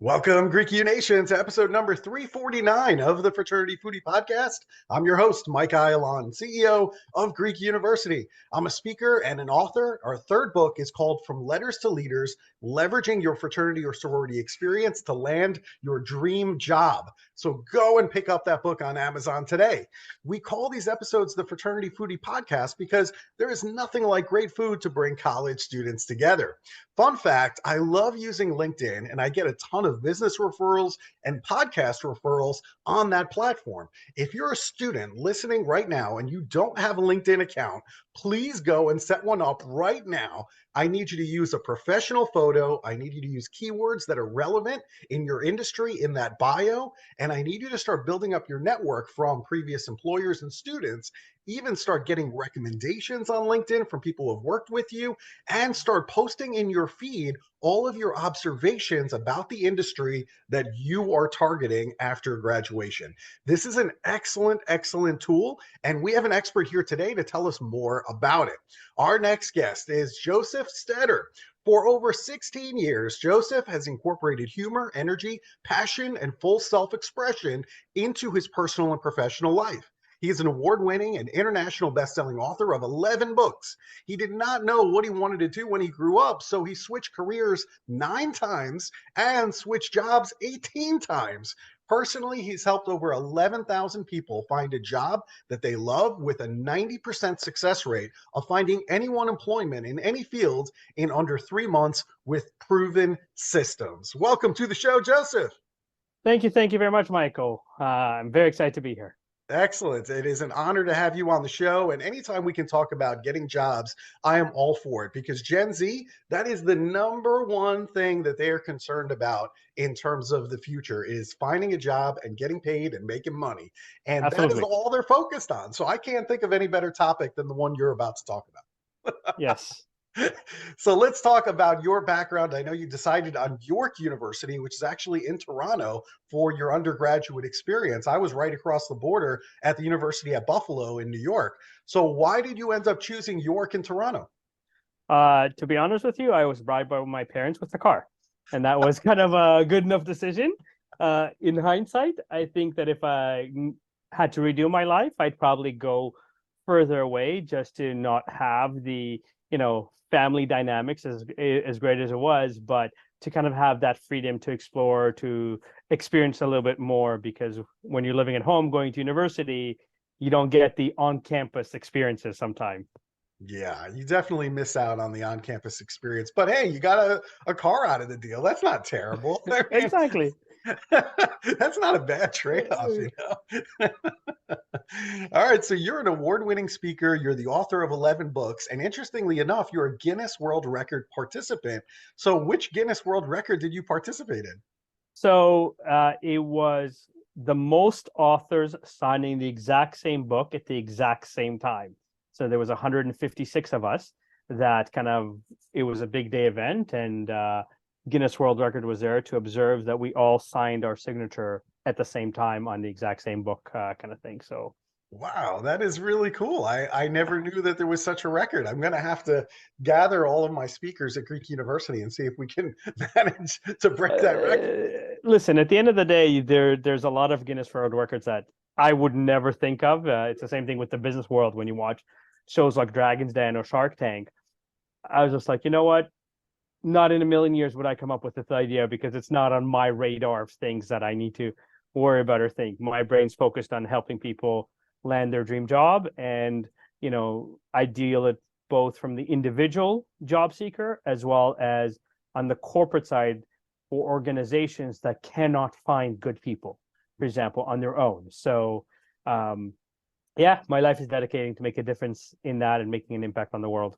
Welcome, Greek U Nation, to episode number 349 of the Fraternity Foodie Podcast. I'm your host, Mike Ayalon, CEO of Greek University. I'm a speaker and an author. Our third book is called From Letters to Leaders, Leveraging Your Fraternity or Sorority Experience to Land Your Dream Job. So go and pick up that book on Amazon today. We call these episodes the Fraternity Foodie Podcast because there is nothing like great food to bring college students together. Fun fact, I love using LinkedIn, and I get a ton of business referrals and podcast referrals on that platform. If you're a student listening right now and you don't have a LinkedIn account, please go and set one up right now. I need you to use a professional photo. I need you to use keywords that are relevant in your industry in that bio. And I need you to start building up your network from previous employers and students, even start getting recommendations on LinkedIn from people who have worked with you, and start posting in your feed all of your observations about the industry that you are targeting after graduation. This is an excellent, excellent tool, and we have an expert here today to tell us more about it. Our next guest is Josef Stetter. For over 16 years, Josef has incorporated humor, energy, passion, and full self-expression into his personal and professional life. He is an award-winning and international best-selling author of 11 books. He did not know what he wanted to do when he grew up, so he switched careers 9 times and switched jobs 18 times. Personally, he's helped over 11,000 people find a job that they love with a 90% success rate of finding anyone employment in any field in under 3 months with proven systems. Welcome to the show, Josef. Thank you very much, Michael. I'm very excited to be here. Excellent. It is an honor to have you on the show. And anytime we can talk about getting jobs, I am all for it, because Gen Z, that is the number one thing that they are concerned about in terms of the future, is finding a job and getting paid and making money. And Absolutely. That is all they're focused on. So I can't think of any better topic than the one you're about to talk about. Yes. So let's talk about your background. I know you decided on York University, which is actually in Toronto, for your undergraduate experience. I was right across the border at the University at Buffalo in New York. So why did you end up choosing York and Toronto? To be honest with you, I was bribed by my parents with the car, and that was kind of a good enough decision. In hindsight, I think that if I had to redo my life, I'd probably go further away just to not have the, family dynamics as great as it was, but to kind of have that freedom to explore, to experience a little bit more, because when you're living at home, going to university, you don't get the on-campus experiences sometimes. Yeah, you definitely miss out on the on-campus experience. But hey, you got a car out of the deal. That's not terrible. I mean, Exactly. that's not a bad trade-off, All right, so you're an award-winning speaker. You're the author of 11 books. And interestingly enough, you're a Guinness World Record participant. So which Guinness World Record did you participate in? So it was the most authors signing the exact same book at the exact same time. So there was 156 of us. It was a big day event, and Guinness World Record was there to observe that we all signed our signature at the same time on the exact same book, kind of thing. So wow, that is really cool. I never knew that there was such a record. I'm going to have to gather all of my speakers at Greek University and see if we can manage to break that record. Listen, at the end of the day, there's a lot of Guinness World Records that I would never think of. It's the same thing with the business world. When you watch shows like Dragon's Den or Shark Tank, I was just like, you know what? Not in a million years would I come up with this idea, because it's not on my radar of things that I need to worry about or think. My brain's focused on helping people land their dream job. And, I deal it both from the individual job seeker as well as on the corporate side for organizations that cannot find good people, for example, on their own. So, my life is dedicating to make a difference in that and making an impact on the world.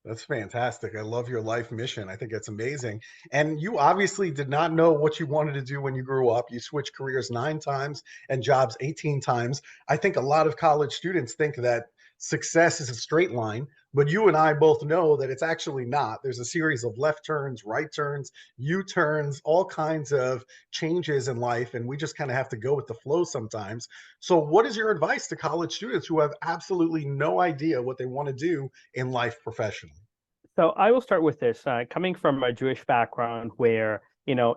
That's fantastic. I love your life mission. I think that's amazing. And you obviously did not know what you wanted to do when you grew up. You switched careers 9 times and jobs 18 times. I think a lot of college students think that success is a straight line, but you and I both know that it's actually not. There's a series of left turns, right turns, U turns, all kinds of changes in life. And we just kind of have to go with the flow sometimes. So, what is your advice to college students who have absolutely no idea what they want to do in life professionally? So I will start with this. Coming from a Jewish background where,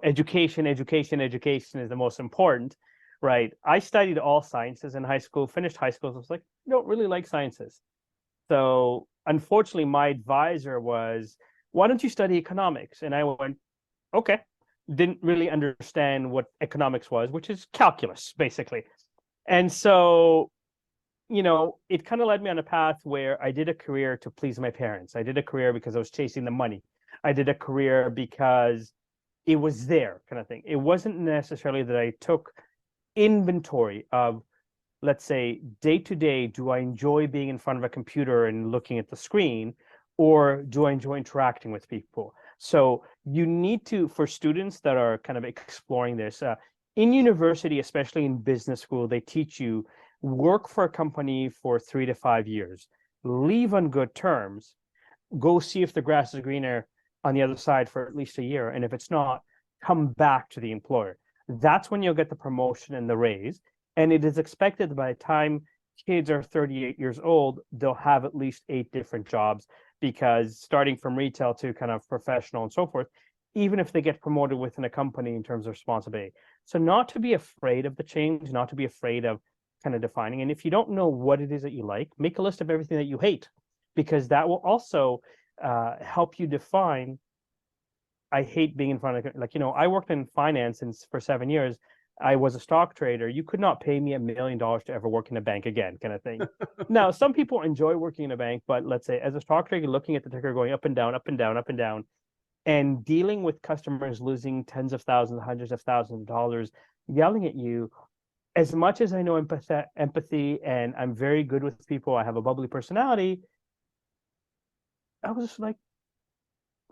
education, education, education is the most important, right? I studied all sciences in high school, finished high school. So I was like, I don't really like sciences. So unfortunately, my advisor was, why don't you study economics? And I went, okay. Didn't really understand what economics was, which is calculus, basically. And so it kind of led me on a path where I did a career to please my parents. I did a career because I was chasing the money. I did a career because it was there, kind of thing. It wasn't necessarily that I took inventory of, let's say, day to day, do I enjoy being in front of a computer and looking at the screen, or do I enjoy interacting with people? So you need to, for students that are kind of exploring this, in university, especially in business school, they teach you work for a company for 3 to 5 years, leave on good terms, go see if the grass is greener on the other side for at least a year. And if it's not, come back to the employer. That's when you'll get the promotion and the raise. And it is expected by the time kids are 38 years old, they'll have at least 8 different jobs, because starting from retail to kind of professional and so forth, even if they get promoted within a company in terms of responsibility. So not to be afraid of the change, not to be afraid of kind of defining. And if you don't know what it is that you like, make a list of everything that you hate, because that will also help you define. I hate being in front of, I worked in finance for 7 years. I was a stock trader. You could not pay me $1 million to ever work in a bank again, kind of thing. Now, some people enjoy working in a bank, but let's say as a stock trader, looking at the ticker going up and down, up and down, up and down, and dealing with customers losing tens of thousands, hundreds of thousands of dollars, yelling at you. As much as I know empathy, and I'm very good with people, I have a bubbly personality, I was just like,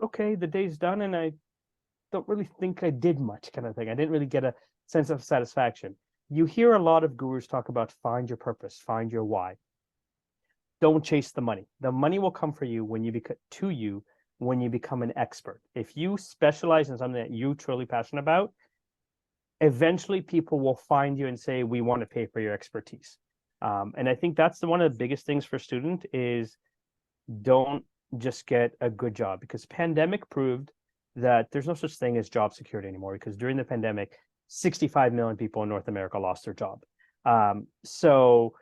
okay, the day's done, and I don't really think I did much, kind of thing. I didn't really get a sense of satisfaction. You hear a lot of gurus talk about find your purpose, find your why. Don't chase the money. The money will come for you when you become an expert. If you specialize in something that you're truly passionate about, eventually people will find you and say, we want to pay for your expertise. And I think that's one of the biggest things for student is don't just get a good job, because pandemic proved that there's no such thing as job security anymore, because during the pandemic, 65 million people in North America lost their job. So,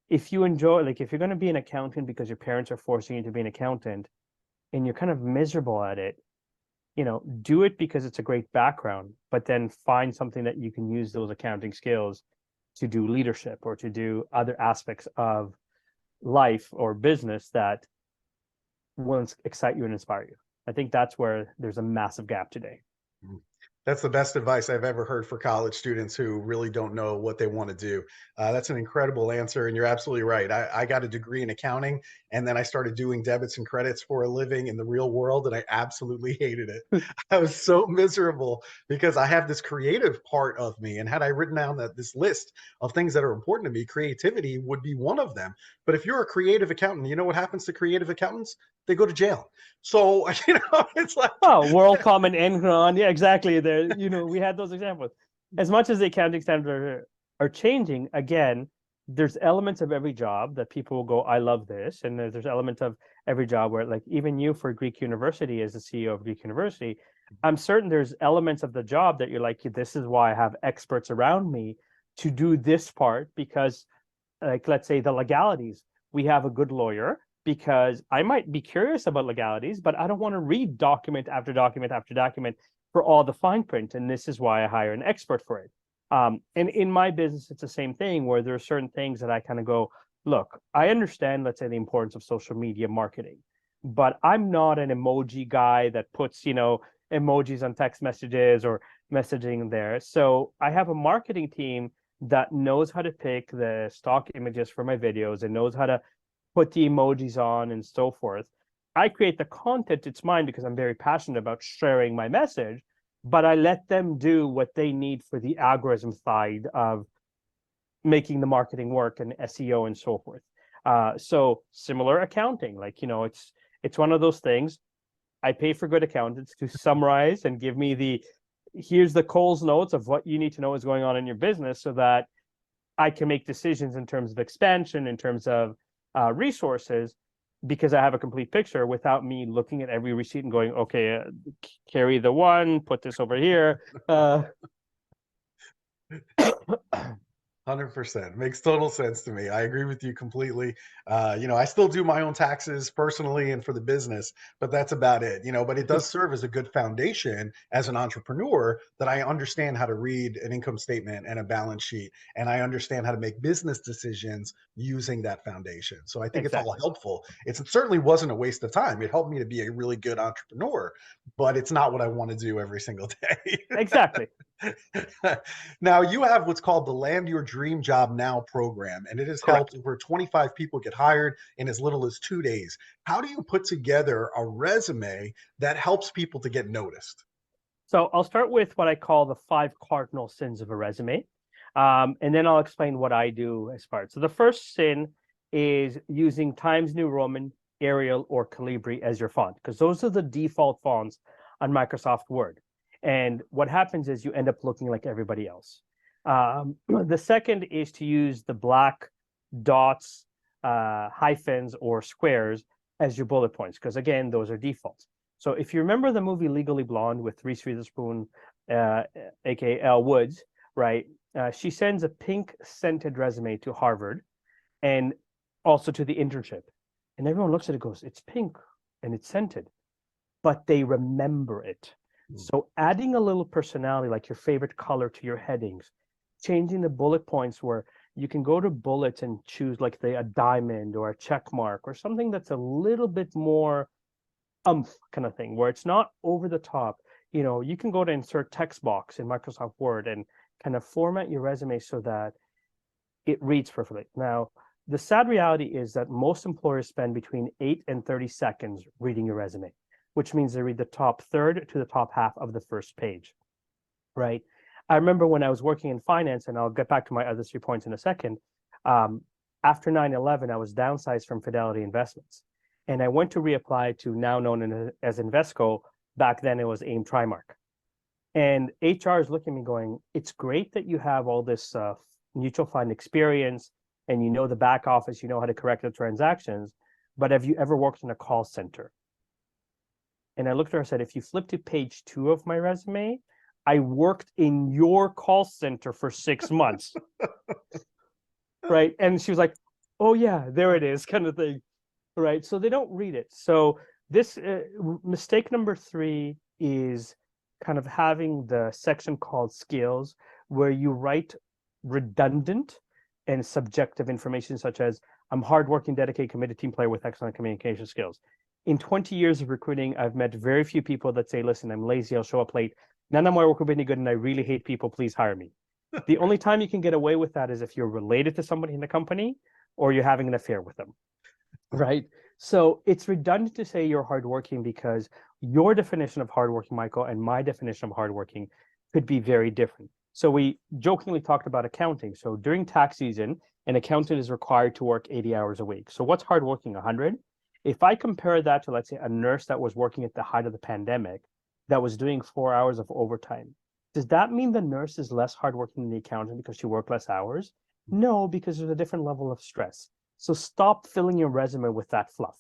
if you enjoy, if you're going to be an accountant because your parents are forcing you to be an accountant and you're kind of miserable at it, do it because it's a great background, but then find something that you can use those accounting skills to do leadership or to do other aspects of life or business that will excite you and inspire you. I think that's where there's a massive gap today. That's the best advice I've ever heard for college students who really don't know what they want to do. That's an incredible answer, and you're absolutely right. I got a degree in accounting, and then I started doing debits and credits for a living in the real world, and I absolutely hated it. I was so miserable because I have this creative part of me, and had I written down this list of things that are important to me, creativity would be one of them. But if you're a creative accountant, you know what happens to creative accountants? They go to jail. So, it's like, oh, WorldCom and Enron. Yeah, exactly. There, we had those examples. As much as the accounting standards are changing, again, there's elements of every job that people will go, I love this. And there's elements of every job where, like, even you for Greek University, as the CEO of Greek University, I'm certain there's elements of the job that you're like, this is why I have experts around me to do this part, because, like, let's say the legalities, we have a good lawyer, because I might be curious about legalities, but I don't want to read document after document after document for all the fine print. And this is why I hire an expert for it. And in my business, it's the same thing, where there are certain things that I kind of go, look, I understand, let's say, the importance of social media marketing, but I'm not an emoji guy that puts, emojis on text messages or messaging there. So I have a marketing team that knows how to pick the stock images for my videos and knows how to put the emojis on and so forth. I create the content, it's mine because I'm very passionate about sharing my message, but I let them do what they need for the algorithm side of making the marketing work and SEO and so forth. So similar accounting, like, it's one of those things. I pay for good accountants to summarize and give me here's the Coles notes of what you need to know is going on in your business so that I can make decisions in terms of expansion, in terms of resources, because I have a complete picture without me looking at every receipt and going, okay, carry the one, put this over here. 100% makes total sense to me. I agree with you completely. I still do my own taxes personally and for the business, but that's about it. But it does serve as a good foundation as an entrepreneur that I understand how to read an income statement and a balance sheet, and I understand how to make business decisions using that foundation. So I think it's all helpful. It certainly wasn't a waste of time. It helped me to be a really good entrepreneur, but it's not what I want to do every single day. Exactly. Now, you have what's called the Land Your Dream Job Now program, and it has helped over 25 people get hired in as little as 2 days. How do you put together a resume that helps people to get noticed? So I'll start with what I call the 5 cardinal sins of a resume, and then I'll explain what I do as part. So the first sin is using Times New Roman, Arial, or Calibri as your font, because those are the default fonts on Microsoft Word. And what happens is you end up looking like everybody else. The second is to use the black dots, hyphens, or squares as your bullet points, because again, those are defaults. So if you remember the movie Legally Blonde with Reese Witherspoon, aka Elle Woods, right? She sends a pink scented resume to Harvard and also to the internship. And everyone looks at it and goes, it's pink and it's scented, but they remember it. So adding a little personality, like your favorite color to your headings, changing the bullet points where you can go to bullets and choose like a diamond or a check mark or something that's a little bit more kind of thing, where it's not over the top. You can go to insert text box in Microsoft Word and kind of format your resume so that it reads perfectly. Now, the sad reality is that most employers spend between 8 and 30 seconds reading your resume, which means they read the top third to the top half of the first page, right? I remember when I was working in finance, and I'll get back to my other 3 points in a second. After 9/11, I was downsized from Fidelity Investments, and I went to reapply to now known as Invesco. Back then, it was AIM Trimark. And HR is looking at me going, it's great that you have all this mutual fund experience and you know the back office, you know how to correct the transactions, but have you ever worked in a call center? And I looked at her and said, if you flip to page 2 of my resume, I worked in your call center for 6 months. Right. And she was like, oh, yeah, there it is, kind of thing. Right. So they don't read it. So this mistake number 3 is kind of having the section called skills, where you write redundant and subjective information, such as I'm hardworking, dedicated, committed team player with excellent communication skills. In 20 years of recruiting, I've met very few people that say, listen, I'm lazy, I'll show up late. None of my work will be any good, and I really hate people. Please hire me. The only time you can get away with that is if you're related to somebody in the company or you're having an affair with them, right? So it's redundant to say you're hardworking, because your definition of hardworking, Michael, and my definition of hardworking could be very different. So we jokingly talked about accounting. So during tax season, an accountant is required to work 80 hours a week. So what's hardworking? 100? If I compare that to, let's say, a nurse that was working at the height of the pandemic, that was doing 4 hours of overtime, does that mean the nurse is less hardworking than the accountant because she worked less hours? No, because there's a different level of stress. So stop filling your resume with that fluff.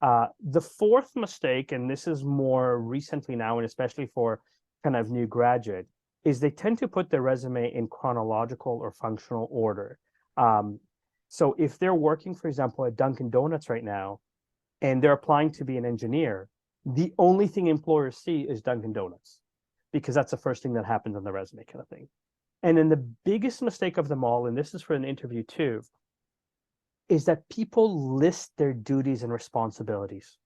The fourth mistake, and this is more recently now, and especially for kind of new graduate, is they tend to put their resume in chronological or functional order. So if they're working, for example, at Dunkin' Donuts right now, and they're applying to be an engineer, the only thing employers see is Dunkin' Donuts, because that's the first thing that happens on the resume, kind of thing. And then the biggest mistake of them all, and this is for an interview too, is that people list their duties and responsibilities.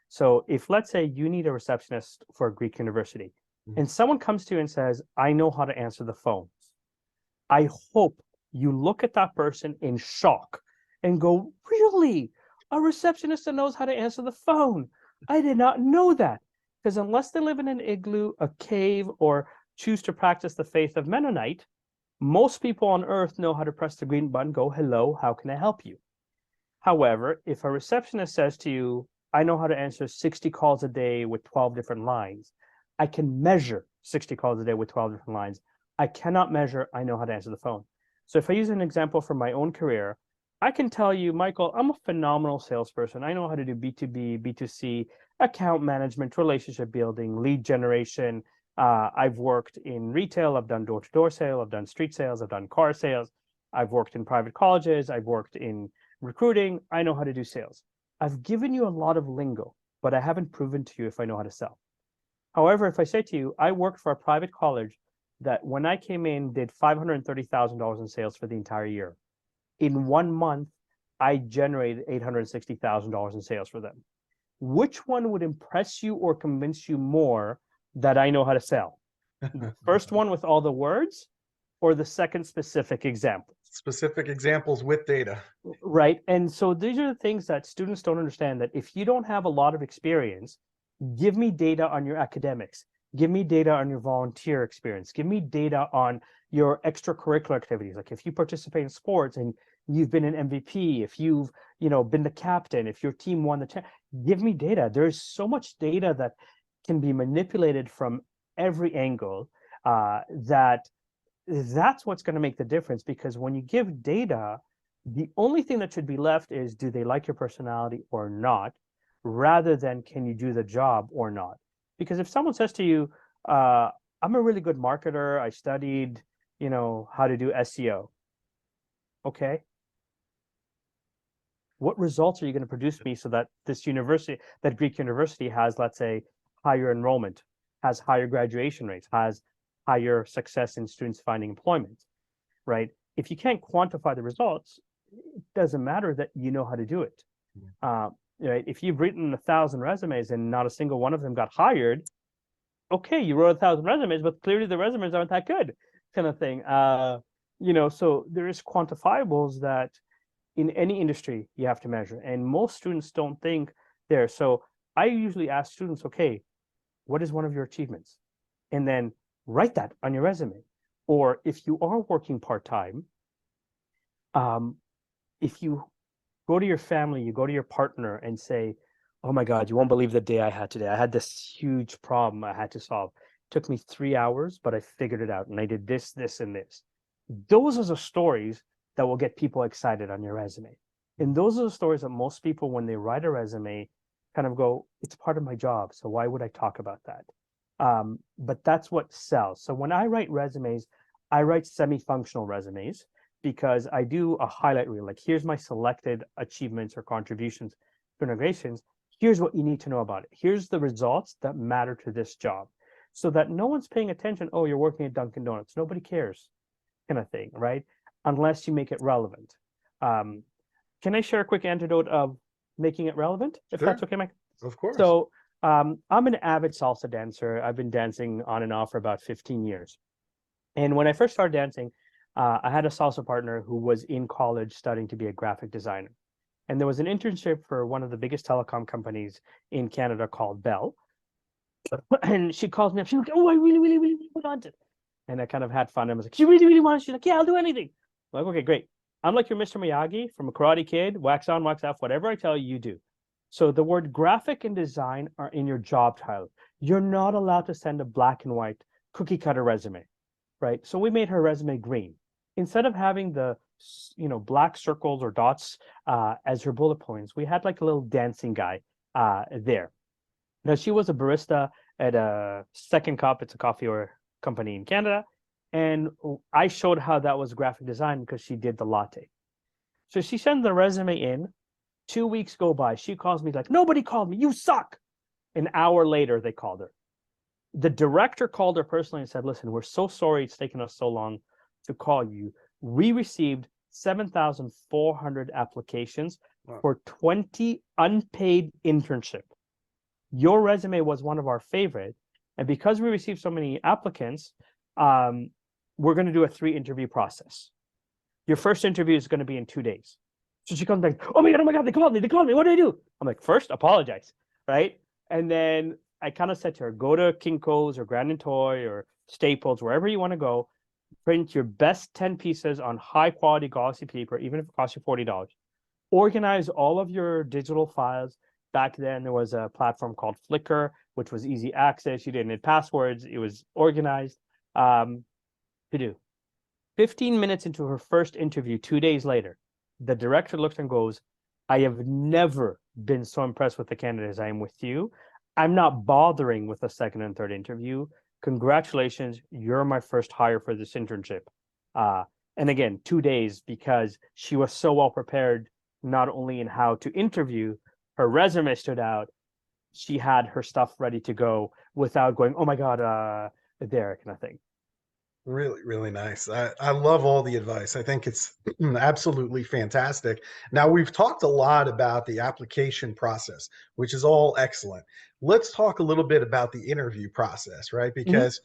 So if, let's say, you need a receptionist for a Greek university, and someone comes to you and says, I know how to answer the phones, I hope you look at that person in shock and go, really? A receptionist that knows how to answer the phone. I did not know that. Because unless they live in an igloo, a cave, or choose to practice the faith of Mennonite, most people on earth know how to press the green button, go, hello, how can I help you? However, if a receptionist says to you, I know how to answer 60 calls a day with 12 different lines, I can measure 60 calls a day with 12 different lines. I cannot measure, I know how to answer the phone. So if I use an example from my own career, I can tell you, Michael, I'm a phenomenal salesperson. I know how to do B2B, B2C, account management, relationship building, lead generation. I've worked in retail. I've done door-to-door sales. I've done street sales. I've done car sales. I've worked in private colleges. I've worked in recruiting. I know how to do sales. I've given you a lot of lingo, but I haven't proven to you if I know how to sell. However, if I say to you, I worked for a private college that when I came in did $530,000 in sales for the entire year. In 1 month, I generated $860,000 in sales for them. Which one would impress you or convince you more that I know how to sell? The first one with all the words, or the second specific example? Specific examples with data. Right. And so these are the things that students don't understand, that if you don't have a lot of experience, give me data on your academics, give me data on your volunteer experience, give me data on your extracurricular activities. Like if you participate in sports and you've been an MVP, if you've, been the captain, if your team won give me data. There's so much data that can be manipulated from every angle, that's what's going to make the difference. Because when you give data, the only thing that should be left is, do they like your personality or not, rather than can you do the job or not? Because if someone says to you, I'm a really good marketer, I studied, how to do SEO. Okay. What results are you going to produce me so that this university, that Greek university has, let's say, higher enrollment, has higher graduation rates, has higher success in students finding employment, right? If you can't quantify the results, it doesn't matter that you know how to do it. Right? If you've written 1,000 resumes and not a single one of them got hired, okay, you wrote 1,000 resumes, but clearly the resumes aren't that good, kind of thing. So there is quantifiables that in any industry you have to measure, and most students don't think there. So I usually ask students, okay, what is one of your achievements? And then write that on your resume. Or if you are working part-time, if you go to your family, you go to your partner and say, oh my God, you won't believe the day I had today. I had this huge problem I had to solve. It took me 3 hours, but I figured it out and I did this, this, and this. Those are the stories that will get people excited on your resume. And those are the stories that most people, when they write a resume, kind of go, it's part of my job, so why would I talk about that? But that's what sells. So when I write resumes, I write semi-functional resumes, because I do a highlight reel. Like, here's my selected achievements or contributions to integrations. Here's what you need to know about it. Here's the results that matter to this job, so that no one's paying attention. Oh, you're working at Dunkin' Donuts. Nobody cares, kind of thing, right? Unless you make it relevant. Can I share a quick anecdote of making it relevant, if Sure. that's okay, Mike? Of course. So I'm an avid salsa dancer. I've been dancing on and off for about 15 years. And when I first started dancing, I had a salsa partner who was in college studying to be a graphic designer. And there was an internship for one of the biggest telecom companies in Canada called Bell. And she calls me up. She's like, oh, I really, really, really, really want it. And I kind of had fun. I was like, you really, really want it? She's like, yeah, I'll do anything. I'm like, okay, great. I'm like your Mr. Miyagi from a Karate Kid, wax on, wax off, whatever I tell you, you do. So the word graphic and design are in your job title. You're not allowed to send a black and white cookie cutter resume, right? So we made her resume green. Instead of having the black circles or dots as her bullet points, we had like a little dancing guy there. Now, she was a barista at a Second Cup. It's a coffee or company in Canada. And I showed how that was graphic design because she did the latte. So she sent the resume in. 2 weeks go by. She calls me like, nobody called me. You suck. An hour later, they called her. The director called her personally and said, listen, we're so sorry it's taken us so long to call you. We received 7,400 applications for 20 unpaid internship. Your resume was one of our favorite. And because we received so many applicants, we're going to do a 3-interview process. Your first interview is going to be in 2 days. So she comes back, oh my God, they called me. What do I do? I'm like, first, apologize, right? And then I kind of said to her, go to Kinko's or Grand and Toy or Staples, wherever you want to go, print your best 10 pieces on high quality glossy paper, even if it costs you $40. Organize all of your digital files. Back then, there was a platform called Flickr, which was easy access. You didn't need passwords. It was organized. To do 15 minutes into her first interview, 2 days later, the director looks and goes, I have never been so impressed with the candidate as I am with you. I'm not bothering with a second and third interview. Congratulations, you're my first hire for this internship. And again, 2 days, because she was so well prepared, not only in how to interview, her resume stood out. She had her stuff ready to go without going, oh my God, there kind of thing. Really, really nice. I love all the advice. I think it's absolutely fantastic. Now, we've talked a lot about the application process, which is all excellent. Let's talk a little bit about the interview process, right? Mhm. Because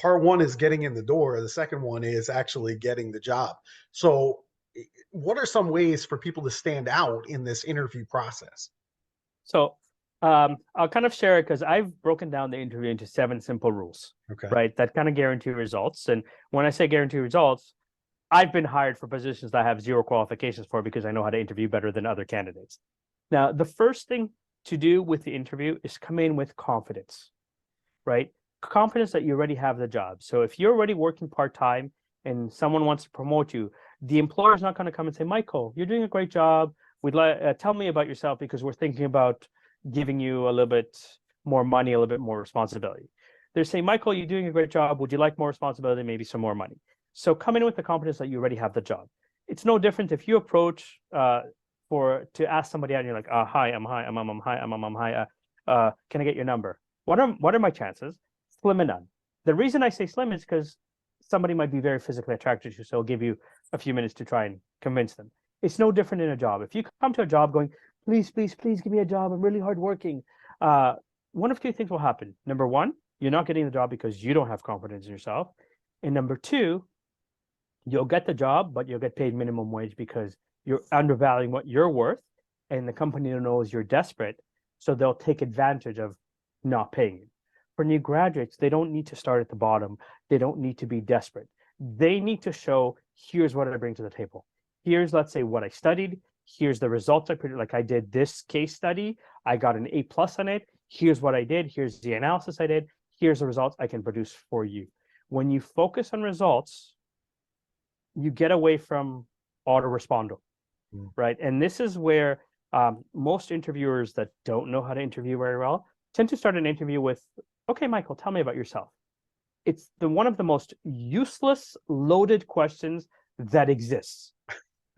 part one is getting in the door, the second one is actually getting the job. So, what are some ways for people to stand out in this interview process? So I'll kind of share it because I've broken down the interview into 7 simple rules, Okay. right? That kind of guarantee results. And when I say guarantee results, I've been hired for positions that I have 0 qualifications for because I know how to interview better than other candidates. Now, the first thing to do with the interview is come in with confidence, right? Confidence that you already have the job. So if you're already working part-time and someone wants to promote you, the employer is not going to come and say, Michael, you're doing a great job. We'd like tell me about yourself because we're thinking about giving you a little bit more money, a little bit more responsibility. They're saying, Michael, you're doing a great job. Would you like more responsibility, maybe some more money? So come in with the confidence that you already have the job. It's no different if you approach to ask somebody out and you're like, hi, can I get your number? What are my chances? Slim and none. The reason I say slim is because somebody might be very physically attracted to you, so I'll give you a few minutes to try and convince them. It's no different in a job. If you come to a job going, please, please, please give me a job, I'm really hardworking, one of 2 things will happen. Number one, you're not getting the job because you don't have confidence in yourself. And number two, you'll get the job, but you'll get paid minimum wage because you're undervaluing what you're worth, and the company knows you're desperate, so they'll take advantage of not paying you. For new graduates, they don't need to start at the bottom. They don't need to be desperate. They need to show, here's what I bring to the table. Here's, let's say, what I studied. Here's the results I produced. Like I did this case study. I got an A+ on it. Here's what I did. Here's the analysis I did. Here's the results I can produce for you. When you focus on results, you get away from autoresponding, right? And this is where most interviewers that don't know how to interview very well tend to start an interview with, okay, Michael, tell me about yourself. It's one of the most useless, loaded questions that exists,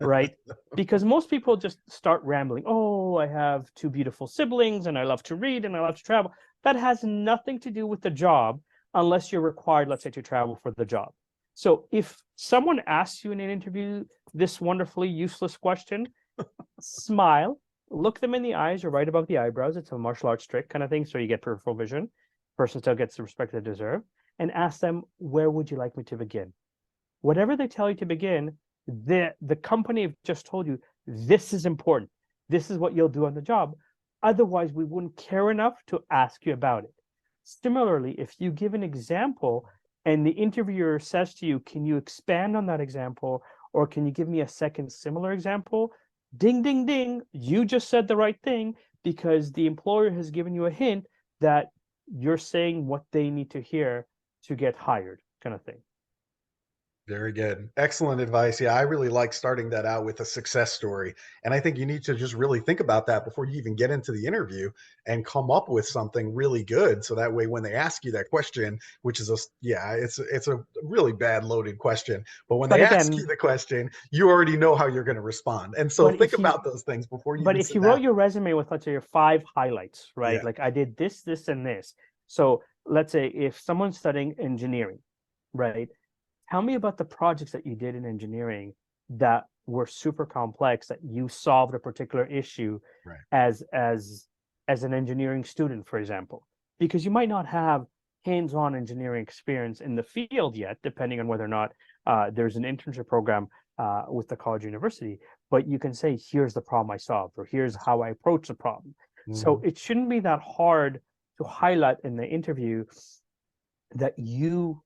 right? Because most people just start rambling. Oh, I have 2 beautiful siblings and I love to read and I love to travel. That has nothing to do with the job unless you're required, let's say, to travel for the job. So if someone asks you in an interview this wonderfully useless question, smile, look them in the eyes or right above the eyebrows. It's a martial arts trick kind of thing. So you get peripheral vision. Person still gets the respect they deserve. And ask them, where would you like me to begin? Whatever they tell you to begin, the company have just told you, this is important. This is what you'll do on the job. Otherwise, we wouldn't care enough to ask you about it. Similarly, if you give an example and the interviewer says to you, can you expand on that example? Or can you give me a second similar example? Ding, ding, ding. You just said the right thing because the employer has given you a hint that you're saying what they need to hear to get hired, kind of thing. Very good. Excellent advice. Yeah, I really like starting that out with a success story. And I think you need to just really think about that before you even get into the interview and come up with something really good. So that way, when they ask you that question, which is it's a really bad loaded question. But when But they ask you again, the question, you already know how you're going to respond. And so but think if you about those things before you but even if sit you wrote down. your resume with, let's say, your 5 highlights, right? Yeah. Like I did this, this, and this. So let's say if someone's studying engineering, right? Tell me about the projects that you did in engineering that were super complex, that you solved a particular issue Right. as an engineering student, for example, because you might not have hands-on engineering experience in the field yet, depending on whether or not there's an internship program with the college university, but you can say, here's the problem I solved, or here's how I approach the problem. So it shouldn't be that hard to highlight in the interview that you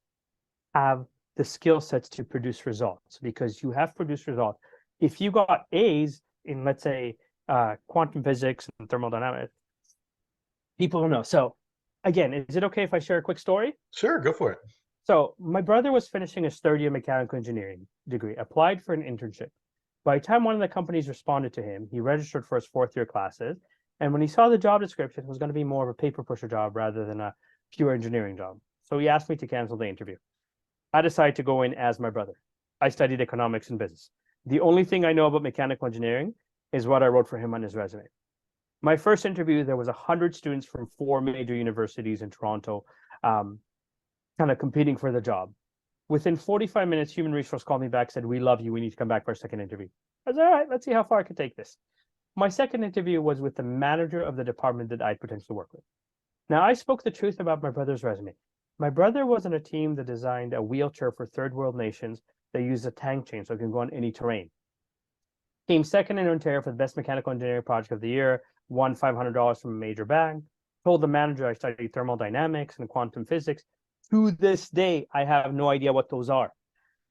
have the skill sets to produce results, because you have produced results. If you got A's in, let's say, quantum physics and thermodynamics, people don't know. So again, is it okay if I share a quick story? Sure, go for it. So my brother was finishing his third year mechanical engineering degree, applied for an internship. By the time one of the companies responded to him, he registered for his fourth year classes. And when he saw the job description, it was going to be more of a paper pusher job rather than a pure engineering job. So he asked me to cancel the interview. I decided to go in as my brother. I studied economics and business. The only thing I know about mechanical engineering is what I wrote for him on his resume. My first interview, there was 100 students from 4 major universities in Toronto, kind of competing for the job. Within 45 minutes, human resource called me back, said, we love you. We need to come back for a second interview. I said, all right, let's see how far I can take this. My second interview was with the manager of the department that I'd potentially work with. Now, I spoke the truth about my brother's resume. My brother was on a team that designed a wheelchair for third world nations that used a tank chain so it can go on any terrain. Came second in Ontario for the best mechanical engineering project of the year, won $500 from a major bank, told the manager I studied thermodynamics and quantum physics. To this day, I have no idea what those are.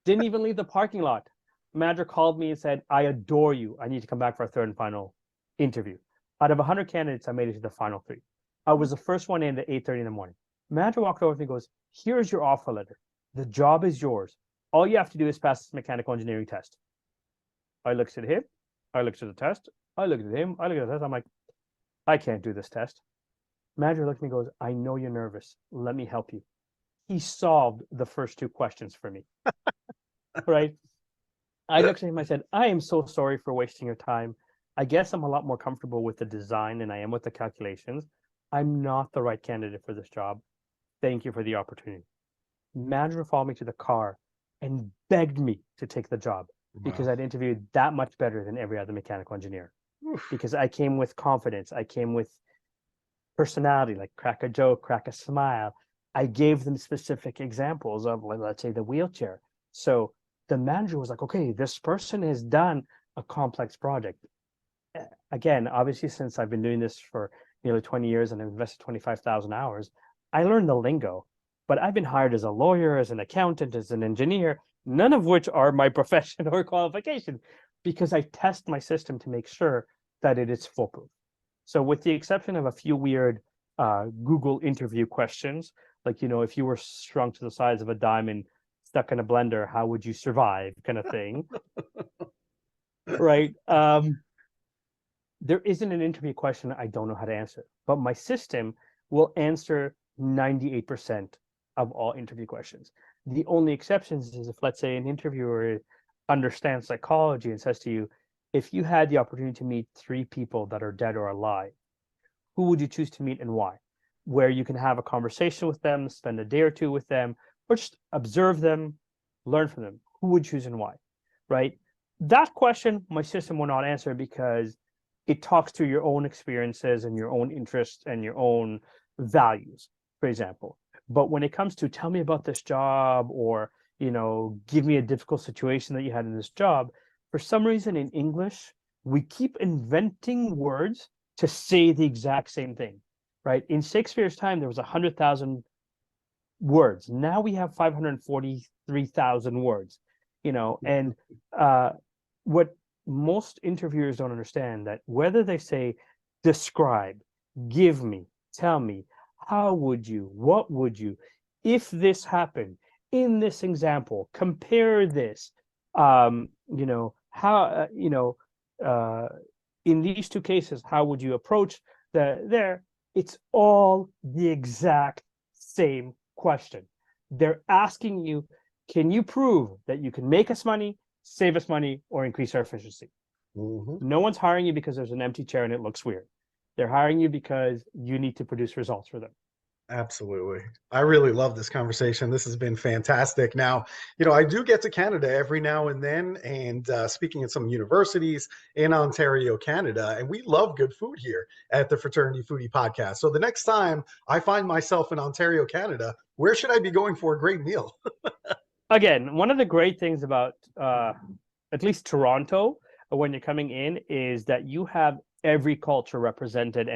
Didn't even leave the parking lot. The manager called me and said, I adore you. I need to come back for a third and final interview. Out of 100 candidates, I made it to the final 3. I was the first one in at 8:30 in the morning. The manager walked over to me and goes, here's your offer letter. The job is yours. All you have to do is pass this mechanical engineering test. I looked at him. I looked at the test. I looked at him. I looked at the test. I'm like, I can't do this test. Manager looked at me and goes, I know you're nervous. Let me help you. He solved the first 2 questions for me. Right? I looked at him. I said, I am so sorry for wasting your time. I guess I'm a lot more comfortable with the design than I am with the calculations. I'm not the right candidate for this job. Thank you for the opportunity. Manager followed me to the car and begged me to take the job because I'd interviewed that much better than every other mechanical engineer. Because I came with confidence. I came with personality, like crack a joke, crack a smile. I gave them specific examples of, let's say, the wheelchair. So the manager was like, okay, this person has done a complex project. Again, obviously, since I've been doing this for nearly 20 years and I've invested 25,000 hours, I learned the lingo. But I've been hired as a lawyer, as an accountant, as an engineer, none of which are my profession or qualification, because I test my system to make sure that it is foolproof. So with the exception of a few weird Google interview questions, like, if you were shrunk to the size of a diamond stuck in a blender, how would you survive, kind of thing. Right? There isn't an interview question I don't know how to answer, but my system will answer 98% of all interview questions. The only exceptions is if, let's say, an interviewer understands psychology and says to you, if you had the opportunity to meet 3 people that are dead or alive, who would you choose to meet and why? Where you can have a conversation with them, spend a day or 2 with them, or just observe them, learn from them. Who would choose and why, right? That question, my system will not answer because it talks to your own experiences and your own interests and your own values, for example. But when it comes to tell me about this job or, give me a difficult situation that you had in this job, for some reason in English, we keep inventing words to say the exact same thing, right? In Shakespeare's time, there was 100,000 words. Now we have 543,000 words, and what most interviewers don't understand, that whether they say describe, give me, tell me, how would you, what would you, if this happened in this example, compare this, how, in these 2 cases, how would you approach it's all the exact same question. They're asking you, can you prove that you can make us money, save us money, or increase our efficiency? No one's hiring you because there's an empty chair and it looks weird. They're hiring you because you need to produce results for them. Absolutely. I really love this conversation. This has been fantastic. Now, I do get to Canada every now and then, and speaking at some universities in Ontario, Canada, and we love good food here at the Fraternity Foodie Podcast. So the next time I find myself in Ontario, Canada, where should I be going for a great meal? Again, one of the great things about at least Toronto, when you're coming in, is that you have every culture represented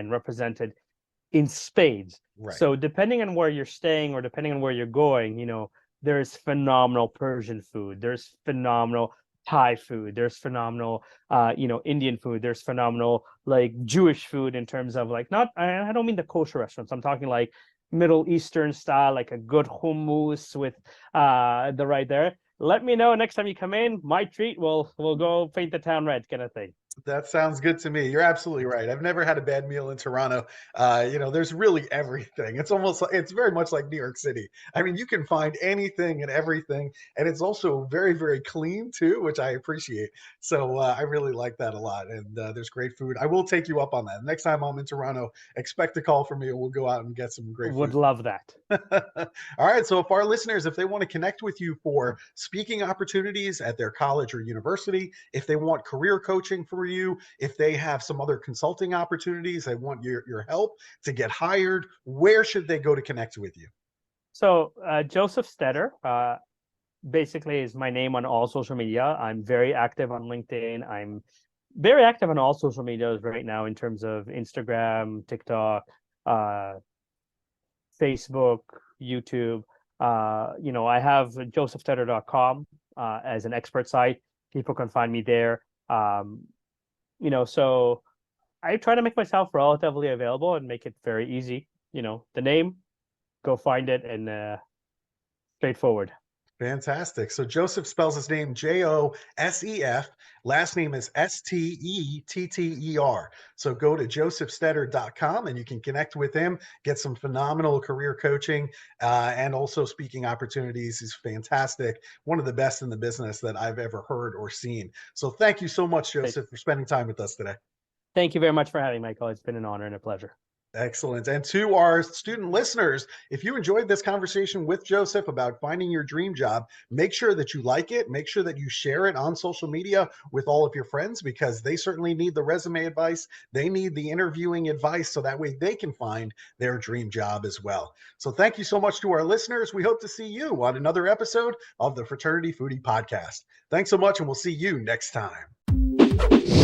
in spades. Right. So depending on where you're staying or depending on where you're going, there's phenomenal Persian food, there's phenomenal Thai food, there's phenomenal Indian food, there's phenomenal like Jewish food in terms of like not I don't mean the kosher restaurants. I'm talking like Middle Eastern style, like a good hummus with the right there. Let me know next time you come in. My treat. We'll go paint the town red, kind of thing. That sounds good to me. You're absolutely right. I've never had a bad meal in Toronto. There's really everything. It's very much like New York City. I mean, you can find anything and everything, and it's also very, very clean too, which I appreciate. So I really like that a lot. And there's great food. I will take you up on that. Next time I'm in Toronto, expect a call from me, and we'll go out and get some great Would food. love that. All right. So, if our listeners, if they want to connect with you for speaking opportunities at their college or university, if they want career coaching for you, if they have some other consulting opportunities, they want your help to get hired, where should they go to connect with you? So, Josef Stetter basically is my name on all social media. I'm very active on LinkedIn. I'm very active on all social medias right now in terms of Instagram, TikTok, Facebook, YouTube. I have josefstetter.com as an expert site. People can find me there. So I try to make myself relatively available and make it very easy. The name, go find it, and straightforward. Fantastic. So Josef spells his name Josef. Last name is Stetter. So go to josefstetter.com and you can connect with him, get some phenomenal career coaching, and also speaking opportunities. He's fantastic. One of the best in the business that I've ever heard or seen. So thank you so much, Josef, for spending time with us today. Thank you very much for having me, Michael. It's been an honor and a pleasure. Excellent. And to our student listeners, if you enjoyed this conversation with Josef about finding your dream job, make sure that you like it. Make sure that you share it on social media with all of your friends, because they certainly need the resume advice. They need the interviewing advice, so that way they can find their dream job as well. So thank you so much to our listeners. We hope to see you on another episode of the Fraternity Foodie Podcast. Thanks so much, and we'll see you next time.